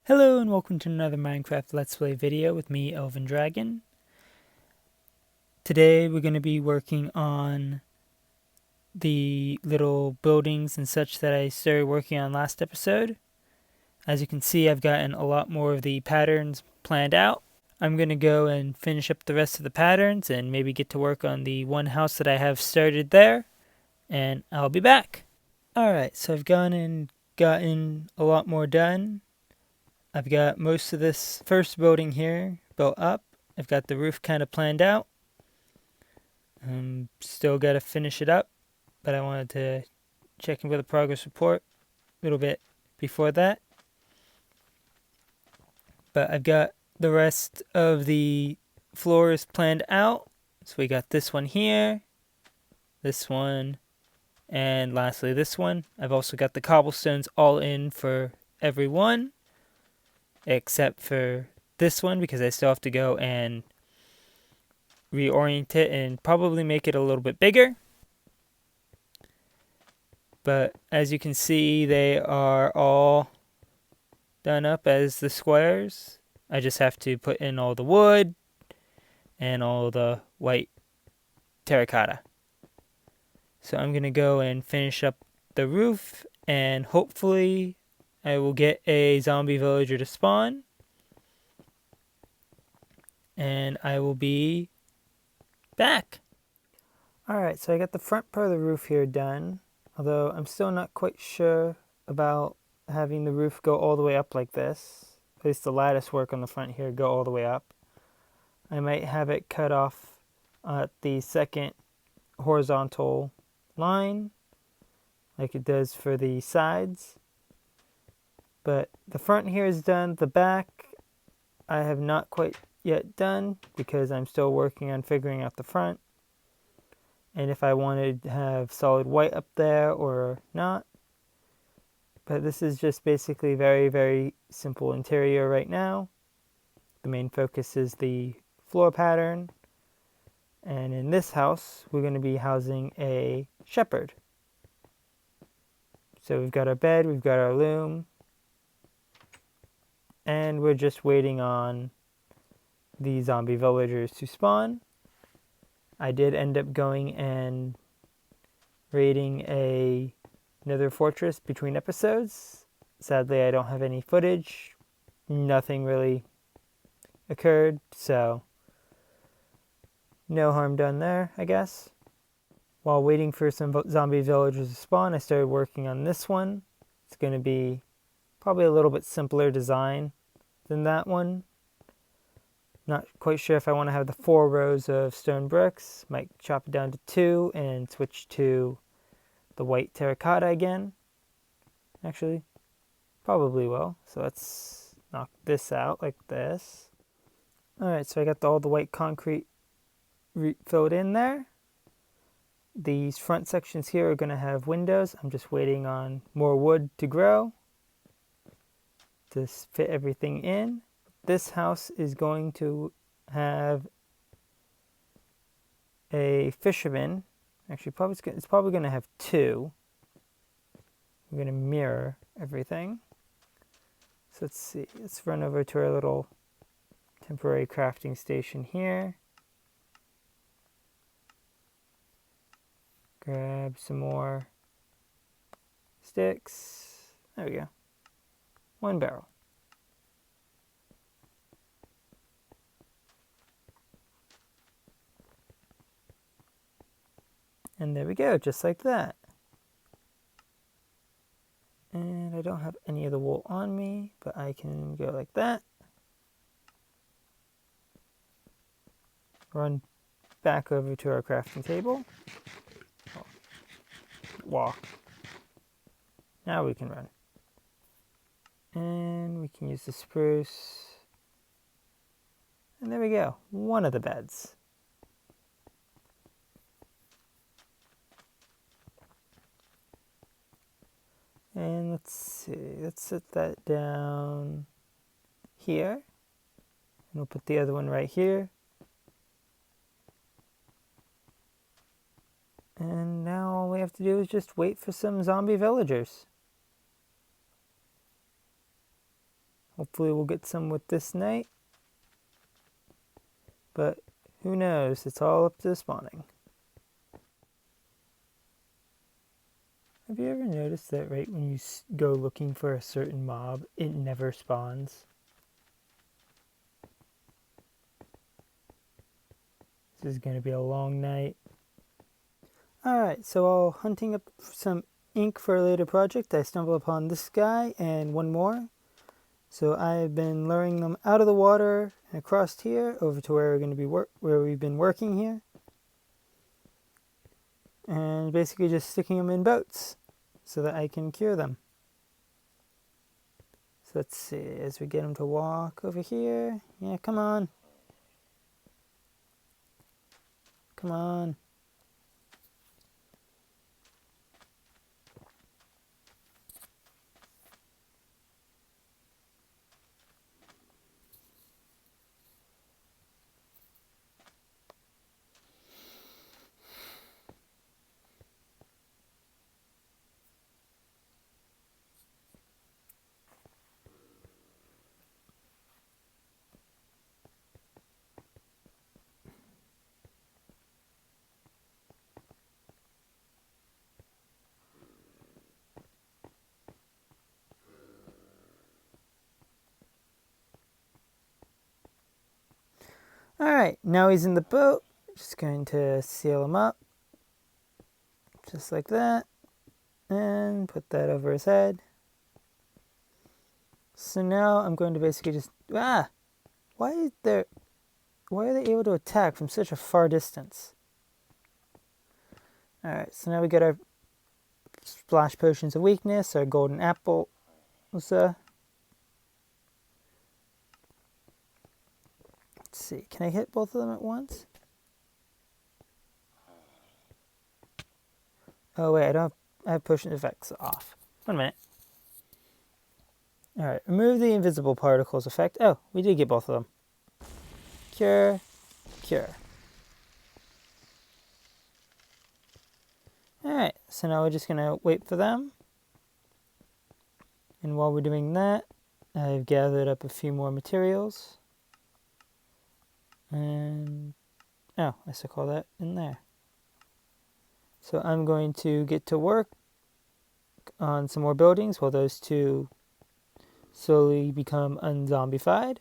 Hello and welcome to another Minecraft Let's Play video with me, Elven Dragon. Today we're going to be working on the little buildings and such that I started working on last episode. As you can see, I've gotten a lot more of the patterns planned out. I'm going to go and finish up the rest of the patterns and maybe get to work on the one house that I have started there, and I'll be back. Alright, so I've gone and gotten a lot more done. I've got most of this first building here built up. I've got the roof kind of planned out. Still got to finish it up, but I wanted to check in with a progress report a little bit before that. But I've got the rest of the floors planned out. So we got this one here, this one, and lastly this one. I've also got the cobblestones all in for every one, except for this one because I still have to go and reorient it and probably make it a little bit bigger. But as you can see, they are all done up as the squares. I just have to put in all the wood and all the white terracotta. So I'm going to go and finish up the roof, and hopefully I will get a zombie villager to spawn. And I will be back. Alright, so I got the front part of the roof here done. Although I'm still not quite sure about having the roof go all the way up like this. At least the lattice work on the front here go all the way up. I might have it cut off at the second horizontal line, like it does for the sides. But the front here is done. The back I have not quite yet done because I'm still working on figuring out the front. And if I wanted to have solid white up there or not. But this is just basically very, very simple interior right now. The main focus is the floor pattern. And in this house, we're going to be housing a shepherd. So we've got our bed, we've got our loom. And we're just waiting on the zombie villagers to spawn. I did end up going and raiding another fortress between episodes. Sadly, I don't have any footage. Nothing really occurred, so no harm done there, I guess. While waiting for some zombie villagers to spawn, I started working on this one. It's going to be probably a little bit simpler design than that one. Not quite sure if I want to have the 4 rows of stone bricks. Might chop it down to 2 and switch to the white terracotta again. Actually, probably will. So let's knock this out like this. Alright, so I got all the white concrete filled in there. These front sections here are going to have windows. I'm just waiting on more wood to grow to fit everything in. This house is going to have a fisherman. Actually, it's probably going to have 2. We're going to mirror everything. So let's see. Let's run over to our little temporary crafting station here. Grab some more sticks. There we go. 1 barrel. And there we go, just like that. And I don't have any of the wool on me, but I can go like that. Run back over to our crafting table. Walk. Now we can run. And we can use the spruce. And there we go, one of the beds. And let's see, let's set that down here. And we'll put the other one right here. And now all we have to do is just wait for some zombie villagers. Hopefully we'll get some with this night. But who knows? It's all up to spawning. Have you ever noticed that right when you go looking for a certain mob, it never spawns? This is going to be a long night. Alright, so while hunting up some ink for a later project, I stumbled upon this guy and one more. So I've been luring them out of the water and across here over to where we're going to be where we've been working here. And basically just sticking them in boats so that I can cure them. So let's see, as we get them to walk over here. Yeah, come on. Come on. Alright, now he's in the boat. Just going to seal him up. Just like that. And put that over his head. So now I'm going to basically just... Why are they able to attack from such a far distance? Alright, so now we got our splash potions of weakness, our golden apple. Let's see, can I hit both of them at once? Oh wait, I have potion effects off. 1 minute. Alright, remove the invisible particles effect. Oh, we did get both of them. Cure, cure. Alright, so now we're just going to wait for them. And while we're doing that, I've gathered up a few more materials. And, oh, I still call that in there. So I'm going to get to work on some more buildings while those two slowly become unzombified.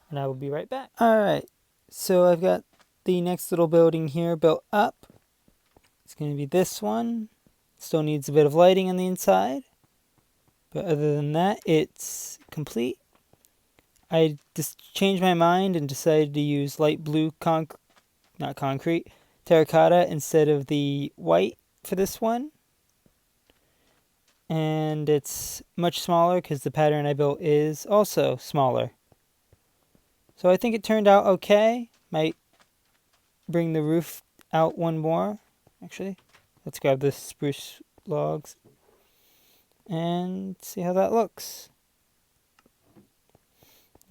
And I will be right back. Alright, so I've got the next little building here built up. It's going to be this one. Still needs a bit of lighting on the inside. But other than that, it's complete. I just changed my mind and decided to use light blue terracotta instead of the white for this one. And it's much smaller because the pattern I built is also smaller. So I think it turned out okay. Might bring the roof out one more. Actually, let's grab the spruce logs and see how that looks.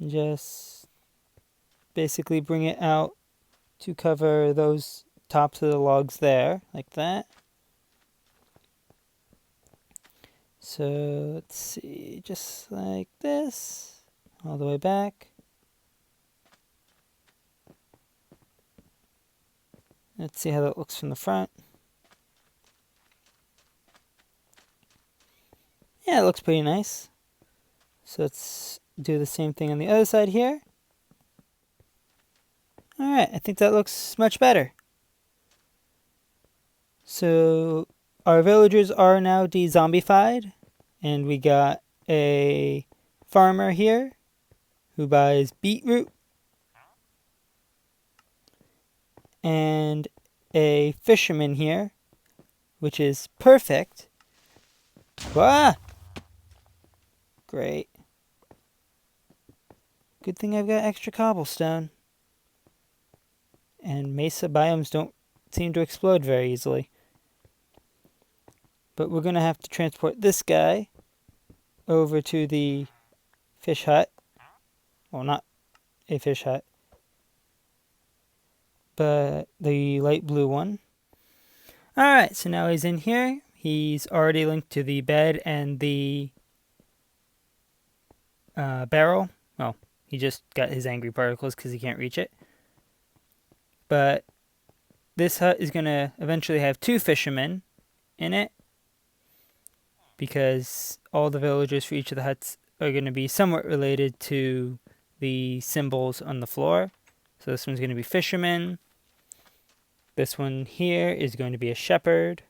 Just basically bring it out to cover those tops of the logs there, like that. So let's see, just like this, all the way back. Let's see how that looks from the front. Yeah, it looks pretty nice. So let's do the same thing on the other side here. Alright, I think that looks much better. So our villagers are now de-zombified. And we got a farmer here who buys beetroot. And a fisherman here, which is perfect. Ah! Great. Good thing I've got extra cobblestone. And mesa biomes don't seem to explode very easily. But we're going to have to transport this guy over to the fish hut. Well, not a fish hut, but the light blue one. Alright, so now he's in here. He's already linked to the bed and the barrel. Well, he just got his angry particles because he can't reach it. But this hut is going to eventually have 2 fishermen in it, because all the villagers for each of the huts are going to be somewhat related to the symbols on the floor. So this one's going to be fisherman. This one here is going to be a shepherd.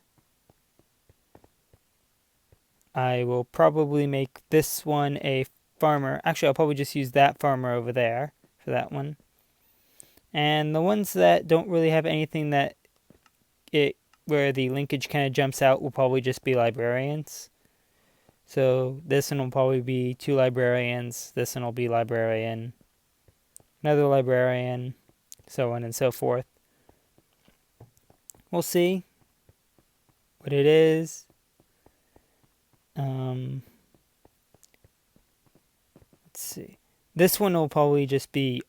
I will probably make this one a farmer. Actually, I'll probably just use that farmer over there for that one. And the ones that don't really have anything that where the linkage kind of jumps out will probably just be librarians. So this one will probably be 2 librarians. This one will be librarian, another librarian, so on and so forth. We'll see what it is. Let's see. This one will probably just be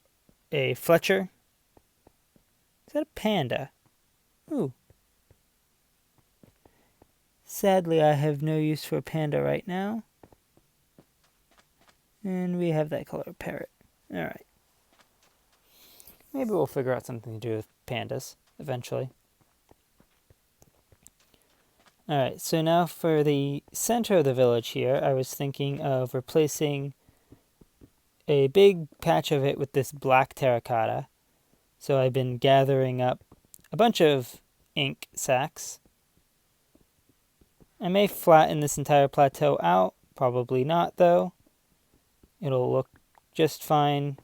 a Fletcher. Is that a panda? Ooh. Sadly, I have no use for a panda right now. And we have that color parrot. Alright. Maybe we'll figure out something to do with pandas eventually. Alright, so now for the center of the village here, I was thinking of replacing a big patch of it with this black terracotta. So I've been gathering up a bunch of ink sacks. I may flatten this entire plateau out, probably not though. It'll look just fine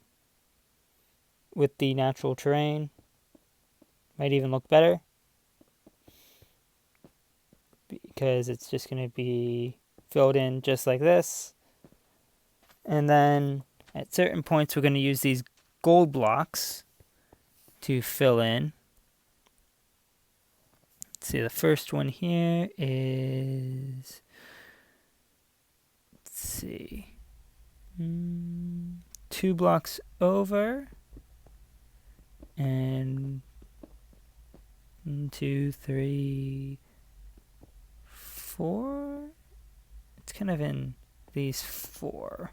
with the natural terrain. Might even look better, because it's just going to be filled in just like this. And then at certain points we're going to use these gold blocks to fill in. Let's see, the first one here is, let's see, 2 blocks over, and 1, 2, 3, 4. It's kind of in these 4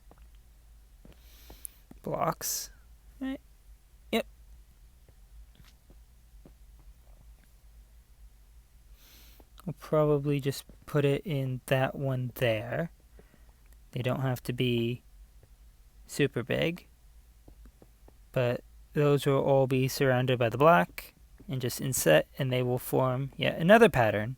blocks, right? Yep. I'll probably just put it in that one there. They don't have to be super big, but those will all be surrounded by the black and just inset, and they will form yet another pattern.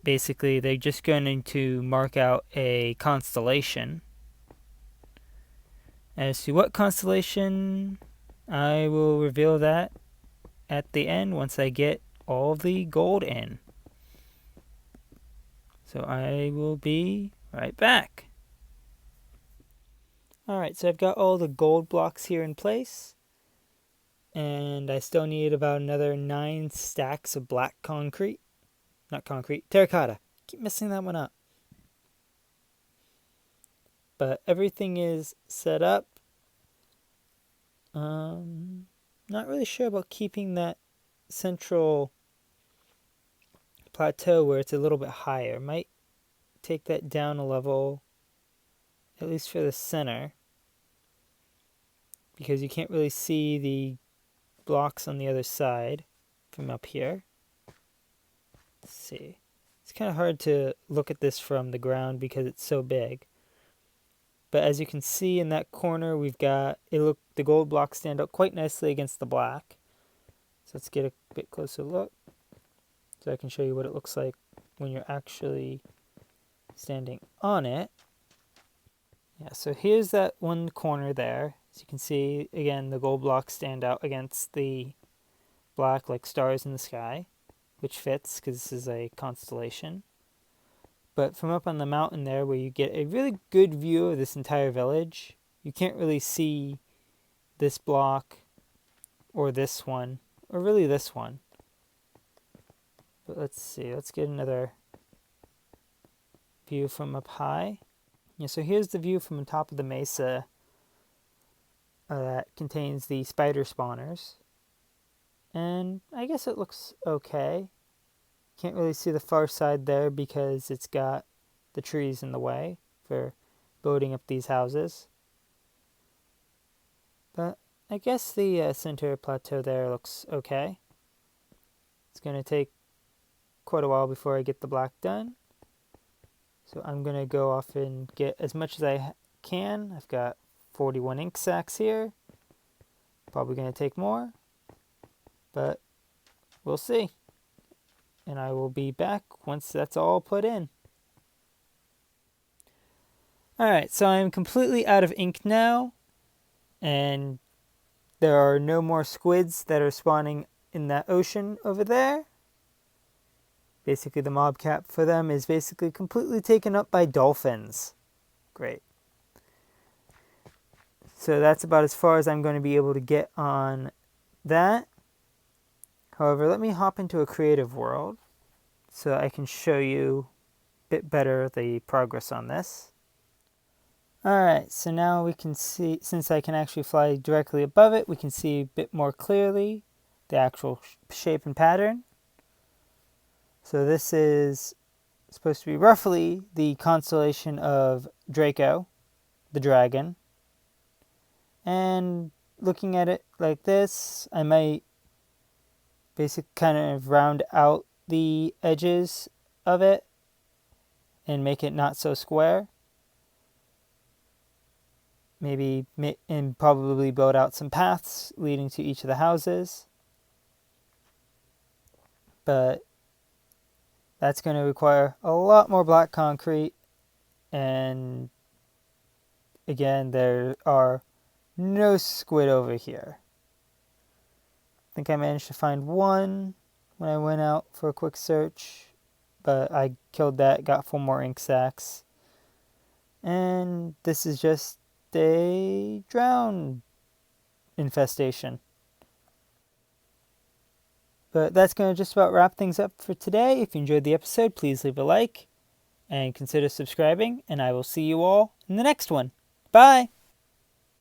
Basically, they're just going to mark out a constellation. As to what constellation, I will reveal that at the end once I get all the gold in. So I will be right back. Alright, so I've got all the gold blocks here in place. And I still need about another 9 stacks of black concrete. Not concrete, terracotta. Keep messing that one up. But everything is set up. Not really sure about keeping that central plateau where it's a little bit higher. Might take that down a level, at least for the center, because you can't really see the blocks on the other side from up here. Let's see. It's kind of hard to look at this from the ground because it's so big. But as you can see in that corner, we've got the gold blocks stand out quite nicely against the black. So let's get a bit closer look so I can show you what it looks like when you're actually standing on it. Yeah, so here's that one corner there. As you can see, again, the gold blocks stand out against the black like stars in the sky, which fits because this is a constellation. But from up on the mountain there, where you get a really good view of this entire village, you can't really see this block or this one, or really this one. But let's see, let's get another view from up high. Yeah, so here's the view from the top of the mesa that contains the spider spawners. And I guess it looks okay. Can't really see the far side there because it's got the trees in the way for building up these houses. But I guess the center plateau there looks okay. It's going to take quite a while before I get the black done. So I'm going to go off and get as much as I can. I've got 41 ink sacks here. Probably going to take more, but we'll see. And I will be back once that's all put in. Alright, so I'm completely out of ink now, and there are no more squids that are spawning in that ocean over there. Basically, the mob cap for them is basically completely taken up by dolphins. Great. So that's about as far as I'm going to be able to get on that. However, let me hop into a creative world so I can show you a bit better the progress on this. Alright, so now we can see, since I can actually fly directly above it, we can see a bit more clearly the actual shape and pattern. So this is supposed to be roughly the constellation of Draco, the dragon. And looking at it like this, I might basically kind of round out the edges of it and make it not so square. Maybe and probably build out some paths leading to each of the houses. But that's going to require a lot more black concrete. And again, there are no squid over here. I think I managed to find one when I went out for a quick search. But I killed that, got 4 more ink sacks. And this is just a drown infestation. But that's going to just about wrap things up for today. If you enjoyed the episode, please leave a like and consider subscribing, and I will see you all in the next one. Bye!